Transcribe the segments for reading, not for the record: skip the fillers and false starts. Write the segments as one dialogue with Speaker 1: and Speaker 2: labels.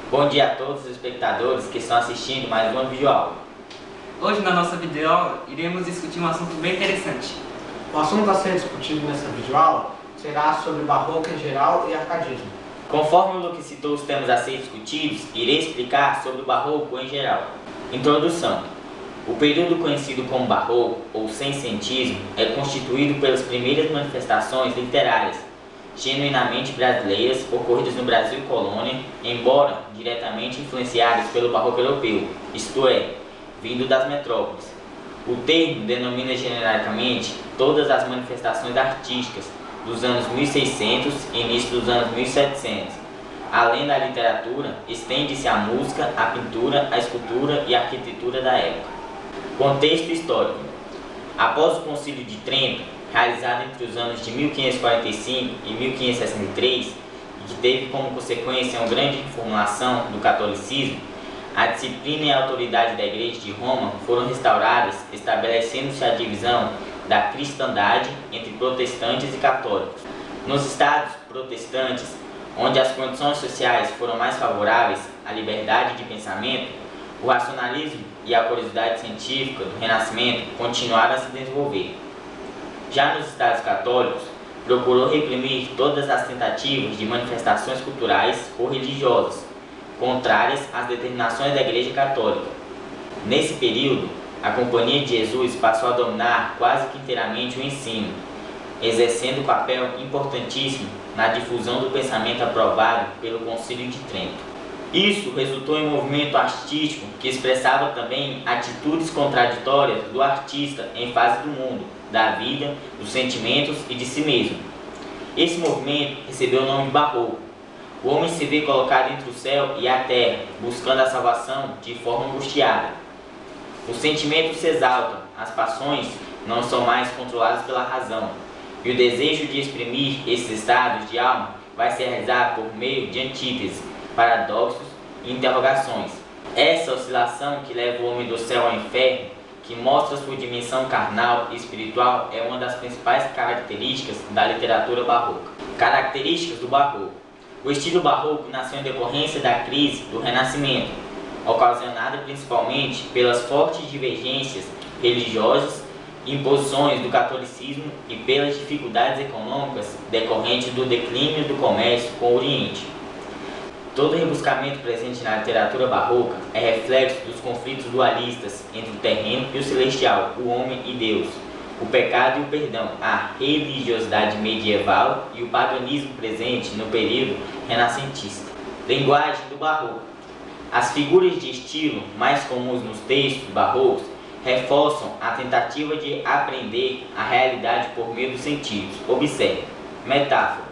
Speaker 1: Bom dia a todos os espectadores que estão assistindo mais uma videoaula.
Speaker 2: Hoje na nossa videoaula iremos discutir um assunto bem interessante.
Speaker 3: O assunto a ser discutido nessa videoaula será sobre barroco em geral e arcadismo.
Speaker 1: Conforme o Lucas citou os temas a ser discutidos, irei explicar sobre o barroco em geral. Introdução. O período conhecido como barroco ou seiscentismo é constituído pelas primeiras manifestações literárias genuinamente brasileiras ocorridas no Brasil colônia, embora diretamente influenciadas pelo barroco europeu, isto é, vindo das metrópoles. O termo denomina genericamente todas as manifestações artísticas dos anos 1600 e início dos anos 1700. Além da literatura, estende-se a música, a pintura, a escultura e a arquitetura da época. Contexto histórico. Após o Concílio de Trento, realizado entre os anos de 1545 e 1563, e que teve como consequência uma grande reformulação do catolicismo, a disciplina e a autoridade da Igreja de Roma foram restauradas, estabelecendo-se a divisão da cristandade entre protestantes e católicos. Nos estados protestantes, onde as condições sociais foram mais favoráveis à liberdade de pensamento, o racionalismo e a curiosidade científica do Renascimento continuaram a se desenvolver. Já nos estados católicos, procurou reprimir todas as tentativas de manifestações culturais ou religiosas contrárias às determinações da Igreja Católica. Nesse período, a Companhia de Jesus passou a dominar quase que inteiramente o ensino, exercendo um papel importantíssimo na difusão do pensamento aprovado pelo Concílio de Trento. Isso resultou em um movimento artístico que expressava também atitudes contraditórias do artista em face do mundo, da vida, dos sentimentos e de si mesmo. Esse movimento recebeu o nome de barroco. O homem se vê colocado entre o céu e a terra, buscando a salvação de forma angustiada. Os sentimentos se exaltam, as paixões não são mais controladas pela razão, e o desejo de exprimir esses estados de alma vai se realizar por meio de antíteses, paradoxos e interrogações. Essa oscilação que leva o homem do céu ao inferno, que mostra sua dimensão carnal e espiritual, é uma das principais características da literatura barroca. Características do barroco. O estilo barroco nasceu em decorrência da crise do Renascimento, ocasionada principalmente pelas fortes divergências religiosas, imposições do catolicismo e pelas dificuldades econômicas decorrentes do declínio do comércio com o Oriente. Todo rebuscamento presente na literatura barroca é reflexo dos conflitos dualistas entre o terreno e o celestial, o homem e Deus, o pecado e o perdão, a religiosidade medieval e o paganismo presente no período renascentista. Linguagem do barroco. As figuras de estilo mais comuns nos textos barrocos reforçam a tentativa de aprender a realidade por meio dos sentidos. Observe. Metáfora.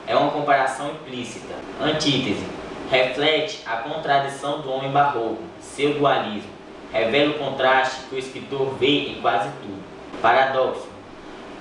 Speaker 1: É uma comparação implícita. Antítese. Reflete a contradição do homem barroco, seu dualismo. Revela o contraste que o escritor vê em quase tudo. Paradoxo.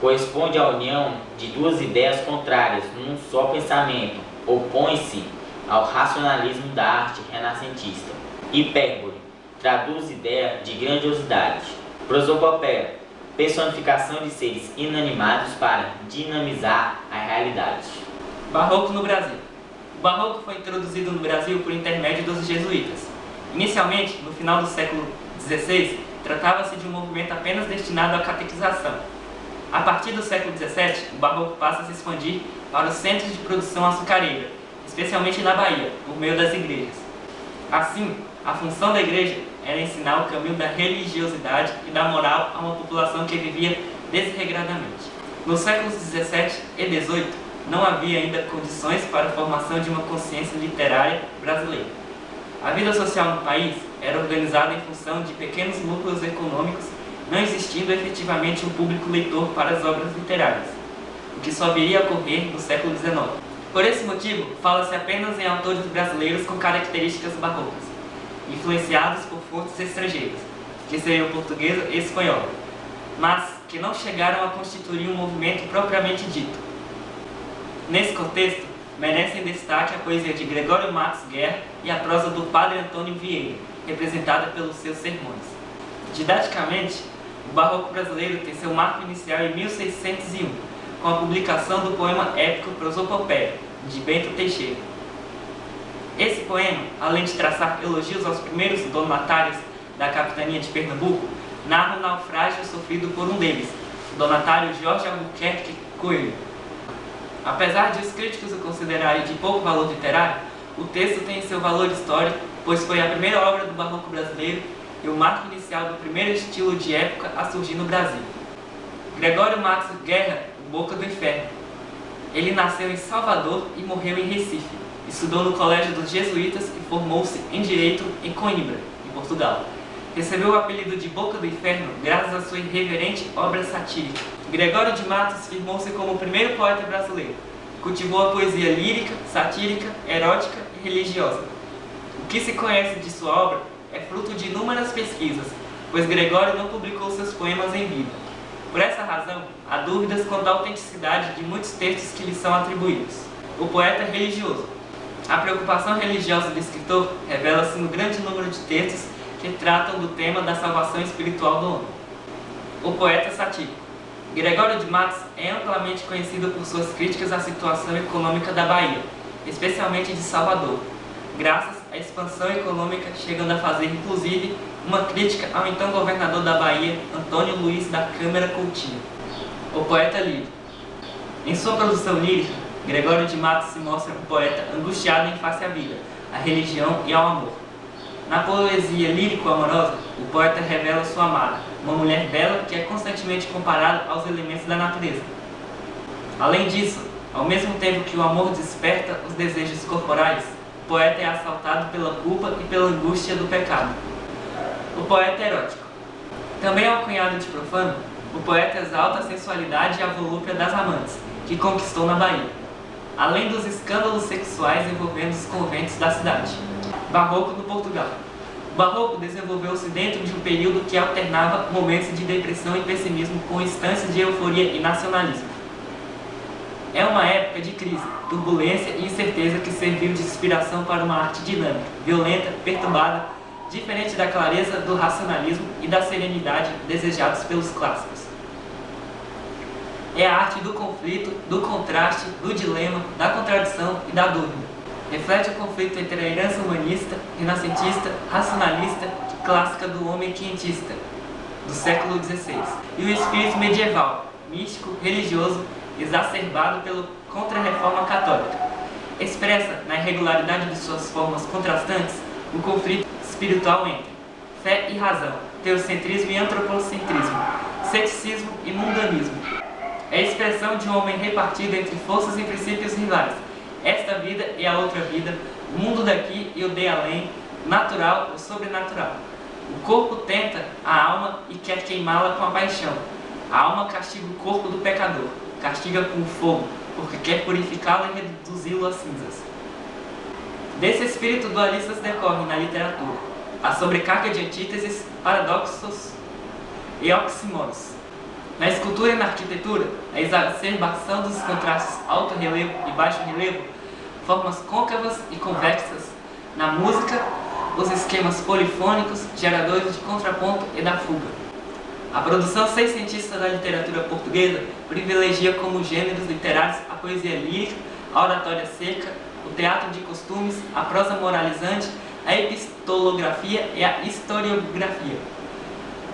Speaker 1: Corresponde à união de duas ideias contrárias num só pensamento. Opõe-se ao racionalismo da arte renascentista. Hipérbole. Traduz ideia de grandiosidade. Prosopopeia. Personificação de seres inanimados para dinamizar a realidade.
Speaker 2: Barroco no Brasil. O barroco foi introduzido no Brasil por intermédio dos jesuítas. Inicialmente, no final do século XVI, tratava-se de um movimento apenas destinado à catequização. A partir do século XVII, o barroco passa a se expandir para os centros de produção açucareira, especialmente na Bahia, por meio das igrejas. Assim, a função da igreja era ensinar o caminho da religiosidade e da moral a uma população que vivia desregradamente. Nos séculos XVII e XVIII, não havia ainda condições para a formação de uma consciência literária brasileira. A vida social no país era organizada em função de pequenos núcleos econômicos, não existindo efetivamente um público leitor para as obras literárias, o que só viria a ocorrer no século XIX. Por esse motivo, fala-se apenas em autores brasileiros com características barrocas, influenciados por fontes estrangeiras, que seriam portuguesa e espanhola, mas que não chegaram a constituir um movimento propriamente dito. Nesse contexto, merecem destaque a poesia de Gregório Matos Guerra e a prosa do Padre Antônio Vieira, representada pelos seus sermões. Didaticamente, o barroco brasileiro tem seu marco inicial em 1601, com a publicação do poema épico Prosopopeia, de Bento Teixeira. Esse poema, além de traçar elogios aos primeiros donatários da capitania de Pernambuco, narra o naufrágio sofrido por um deles, o donatário Jorge Albuquerque Coelho. Apesar de os críticos o considerarem de pouco valor literário, o texto tem seu valor histórico, pois foi a primeira obra do barroco brasileiro e o marco inicial do primeiro estilo de época a surgir no Brasil. Gregório Matos Guerra, o Boca do Inferno. Ele nasceu em Salvador e morreu em Recife. Estudou no Colégio dos Jesuítas e formou-se em Direito em Coimbra, em Portugal. Recebeu o apelido de Boca do Inferno graças à sua irreverente obra satírica. Gregório de Matos firmou-se como o primeiro poeta brasileiro. Cultivou a poesia lírica, satírica, erótica e religiosa. O que se conhece de sua obra é fruto de inúmeras pesquisas, pois Gregório não publicou seus poemas em vida. Por essa razão, há dúvidas quanto à autenticidade de muitos textos que lhe são atribuídos. O poeta religioso. A preocupação religiosa do escritor revela-se no grande número de textos que tratam do tema da salvação espiritual do homem. O poeta satírico. Gregório de Matos é amplamente conhecido por suas críticas à situação econômica da Bahia, especialmente de Salvador, graças à expansão econômica, chegando a fazer, inclusive, uma crítica ao então governador da Bahia, Antônio Luiz da Câmara Coutinho. O poeta lírico. Em sua produção lírica, Gregório de Matos se mostra um poeta angustiado em face à vida, à religião e ao amor. Na poesia lírico-amorosa, o poeta revela sua amada, uma mulher bela que é constantemente comparada aos elementos da natureza. Além disso, ao mesmo tempo que o amor desperta os desejos corporais, o poeta é assaltado pela culpa e pela angústia do pecado. O poeta erótico. Também alcunhado de profano, o poeta exalta a sensualidade e a volúpia das amantes, que conquistou na Bahia, além dos escândalos sexuais envolvendo os conventos da cidade. Barroco no Portugal. O barroco desenvolveu-se dentro de um período que alternava momentos de depressão e pessimismo com instâncias de euforia e nacionalismo. É uma época de crise, turbulência e incerteza que serviu de inspiração para uma arte dinâmica, violenta, perturbada, diferente da clareza do racionalismo e da serenidade desejados pelos clássicos. É a arte do conflito, do contraste, do dilema, da contradição e da dúvida. Reflete o conflito entre a herança humanista, renascentista, racionalista e clássica do homem quientista, do século XVI, e o espírito medieval, místico, religioso, exacerbado pela Contra-Reforma Católica. Expressa, na irregularidade de suas formas contrastantes, o conflito espiritual entre fé e razão, teocentrismo e antropocentrismo, ceticismo e mundanismo. É a expressão de um homem repartido entre forças e princípios rivais, esta vida e a outra vida, o mundo daqui e o de além, natural ou sobrenatural. O corpo tenta a alma e quer queimá-la com a paixão. A alma castiga o corpo do pecador, castiga com o fogo, porque quer purificá-lo e reduzi-lo a cinzas. Desse espírito dualistas decorre na literatura a sobrecarga de antíteses, paradoxos e oxímoros. Na escultura e na arquitetura, a exacerbação dos contrastes alto relevo e baixo relevo, formas côncavas e convexas. Na música, os esquemas polifônicos, geradores de contraponto e da fuga. A produção seiscentista da literatura portuguesa privilegia como gêneros literários a poesia lírica, a oratória seca, o teatro de costumes, a prosa moralizante, a epistolografia e a historiografia.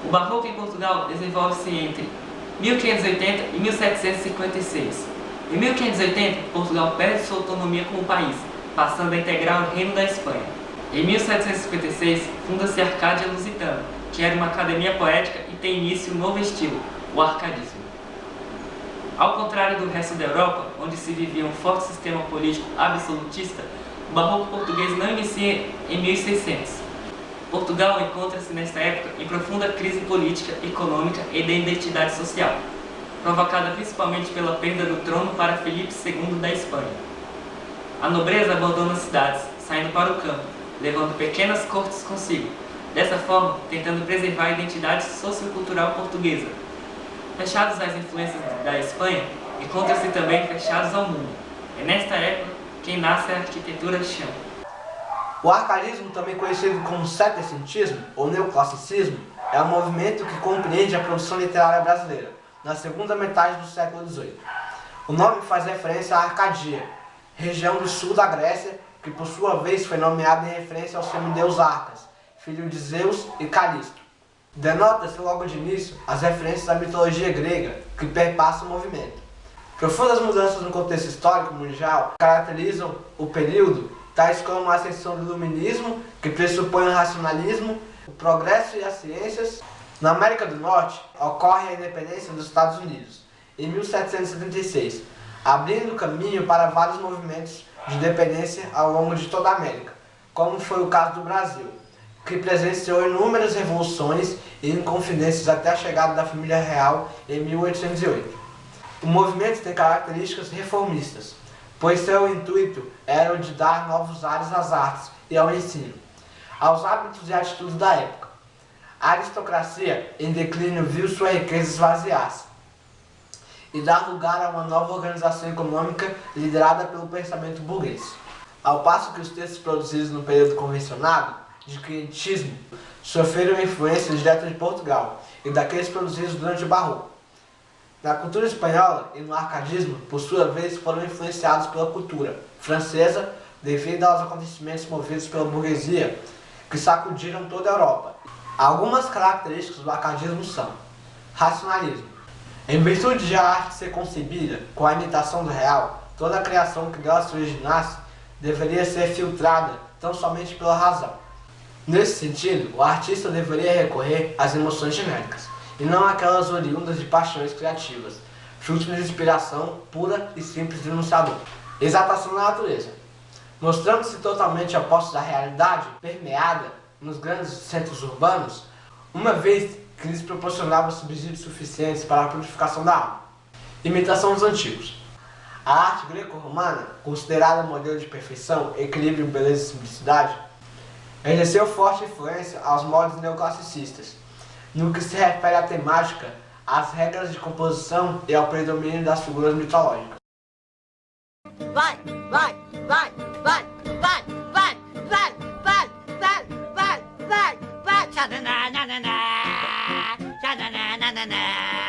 Speaker 2: O barroco em Portugal desenvolve-se entre 1580 e 1756. Em 1580, Portugal perde sua autonomia como país, passando a integrar o Reino da Espanha. Em 1756, funda-se a Arcádia Lusitana, que era uma academia poética e tem início um novo estilo, o arcadismo. Ao contrário do resto da Europa, onde se vivia um forte sistema político absolutista, o barroco português não inicia em 1600. Portugal encontra-se nesta época em profunda crise política, econômica e de identidade social, provocada principalmente pela perda do trono para Filipe II da Espanha. A nobreza abandona as cidades, saindo para o campo, levando pequenas cortes consigo, dessa forma tentando preservar a identidade sociocultural portuguesa. Fechados às influências da Espanha, encontram-se também fechados ao mundo. É nesta época que nasce a arquitetura chão.
Speaker 3: O arcaísmo, também conhecido como setecentismo ou neoclassicismo, é um movimento que compreende a produção literária brasileira, na segunda metade do século XVIII. O nome faz referência à Arcadia, região do sul da Grécia que por sua vez foi nomeado em referência ao semideus Arcas, filho de Zeus e Calisto. Denota-se logo de início as referências à mitologia grega que perpassam o movimento. Profundas mudanças no contexto histórico mundial caracterizam o período, tais como a ascensão do iluminismo, que pressupõe o racionalismo, o progresso e as ciências. Na América do Norte, ocorre a independência dos Estados Unidos, em 1776, abrindo caminho para vários movimentos de independência ao longo de toda a América, como foi o caso do Brasil, que presenciou inúmeras revoluções e inconfidências até a chegada da família real em 1808. O movimento tem características reformistas, pois seu intuito era o de dar novos ares às artes e ao ensino, aos hábitos e atitudes da época. A aristocracia em declínio viu sua riqueza esvaziar-se e dar lugar a uma nova organização econômica liderada pelo pensamento burguês. Ao passo que os textos produzidos no período convencionado de quinhentismo sofreram influência direta de Portugal e daqueles produzidos durante o Barroco. Na cultura espanhola e no arcadismo, por sua vez, foram influenciados pela cultura francesa devido aos acontecimentos movidos pela burguesia que sacudiram toda a Europa. Algumas características do arcadismo são: racionalismo. Em virtude de a arte ser concebida com a imitação do real, toda a criação que dela se originasse deveria ser filtrada tão somente pela razão. Nesse sentido, o artista deveria recorrer às emoções genéricas, e não aquelas oriundas de paixões criativas, frutos de inspiração pura e simples do enunciador. Exaltação da natureza. Mostrando-se totalmente oposta da realidade permeada nos grandes centros urbanos, uma vez que lhes proporcionava subsídios suficientes para a purificação da alma. Imitação dos antigos. A arte greco-romana, considerada modelo de perfeição, equilíbrio, beleza e simplicidade, exerceu forte influência aos moldes neoclassicistas, no que se refere à temática, às regras de composição e ao predomínio das figuras mitológicas.
Speaker 4: Vai, vai, vai, vai, vai, vai, vai, vai, vai, vai, vai, vai, tchadananana, tchadananana.